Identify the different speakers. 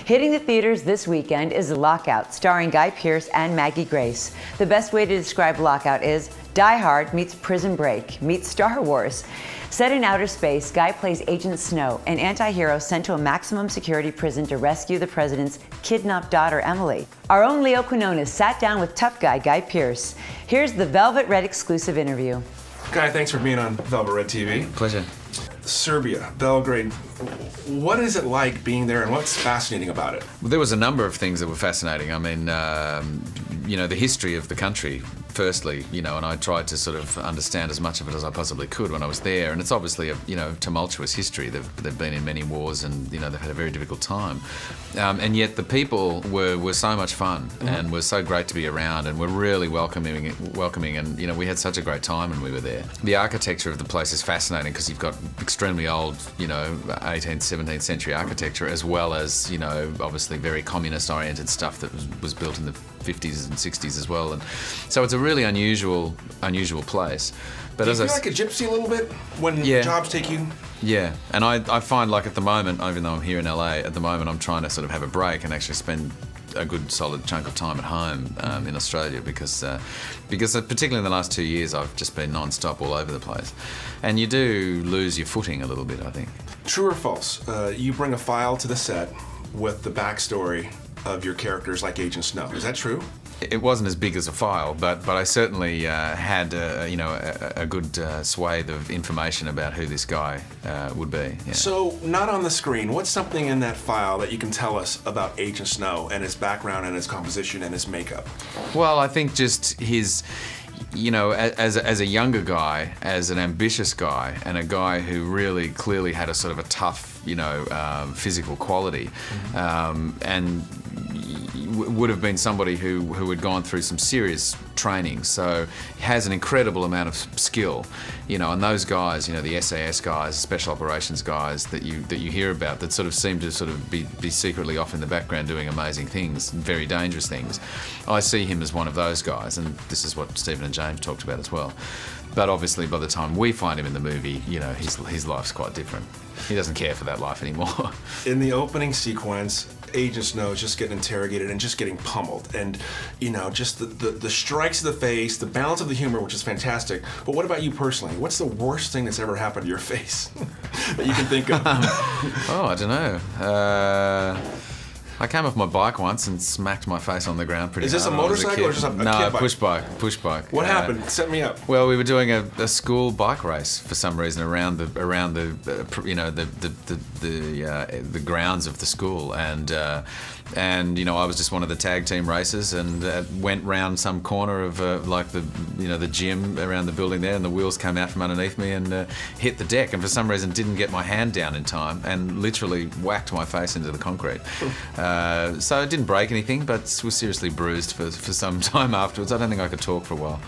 Speaker 1: Hitting the theaters this weekend is Lockout, starring Guy Pearce and Maggie Grace. The best way to describe Lockout is Die Hard meets Prison Break meets Star Wars. Set in outer space, Guy plays Agent Snow, an anti-hero sent to a maximum security prison to rescue the president's kidnapped daughter, Emily. Our own Leo Quinones sat down with tough guy Guy Pearce. Here's the Velvet Red exclusive interview.
Speaker 2: Guy, thanks for being on Velvet Red TV.
Speaker 3: Pleasure.
Speaker 2: Serbia, Belgrade, what is it like being there and what's fascinating about it?
Speaker 3: Well, there was a number of things that were fascinating. I mean, you know, the history of the country, firstly, you know, and I tried to sort of understand as much of it as I possibly could when I was there. And it's obviously a, you know, tumultuous history. They've been in many wars and, you know, they've had a very difficult time. And yet the people were so much fun and were so great to be around and were really welcoming and, you know, we had such a great time when we were there. The architecture of the place is fascinating because you've got extremely old, you know, 18th, 17th century architecture as well as, you know, obviously very communist-oriented stuff that was built in the 50s and 60s as well. And so it's a really unusual place. But
Speaker 2: do you feel like a gypsy a little bit when jobs take you?
Speaker 3: Yeah, and I find like at the moment, even though I'm here in LA, at the moment I'm trying to sort of have a break and actually spend a good solid chunk of time at home in Australia because particularly in the last 2 years I've just been non-stop all over the place. And you do lose your footing a little bit, I think.
Speaker 2: True or false, you bring a file to the set with the backstory of your characters like Agent Snow. Is that true?
Speaker 3: It wasn't as big as a file, but I certainly had you know, a good swathe of information about who this guy would be. Yeah.
Speaker 2: So, not on the screen, what's something in that file that you can tell us about Agent Snow and his background and his composition and his makeup?
Speaker 3: Well, I think just his, you know, as a younger guy, as an ambitious guy, and a guy who really clearly had a sort of a tough, you know, physical quality, and would have been somebody who had gone through some serious training, so he has an incredible amount of skill, you know, and those guys, you know, the SAS guys, special operations guys that you hear about that sort of seem to sort of be secretly off in the background doing amazing things, very dangerous things. I see him as one of those guys, and this is what Stephen and James talked about as well. But obviously by the time we find him in the movie, you know, his life's quite different. He doesn't care for that life anymore.
Speaker 2: In the opening sequence, Agent Snow is just getting interrogated and just getting pummeled. And, you know, just the strikes of the face, the balance of the humor, which is fantastic. But what about you personally? What's the worst thing that's ever happened to your face that you can think of?
Speaker 3: Oh, I don't know. I came off my bike once and smacked my face on the ground pretty hard.
Speaker 2: Is this a motorcycle or just a kid bike?
Speaker 3: No, push bike.
Speaker 2: What happened? Set me up.
Speaker 3: Well, we were doing a school bike race for some reason around the you know, the grounds of the school, and you know, I was just one of the tag team racers and went round some corner of like the gym around the building there, and the wheels came out from underneath me and hit the deck, and for some reason didn't get my hand down in time and literally whacked my face into the concrete. So it didn't break anything, but was seriously bruised for some time afterwards. I don't think I could talk for a while.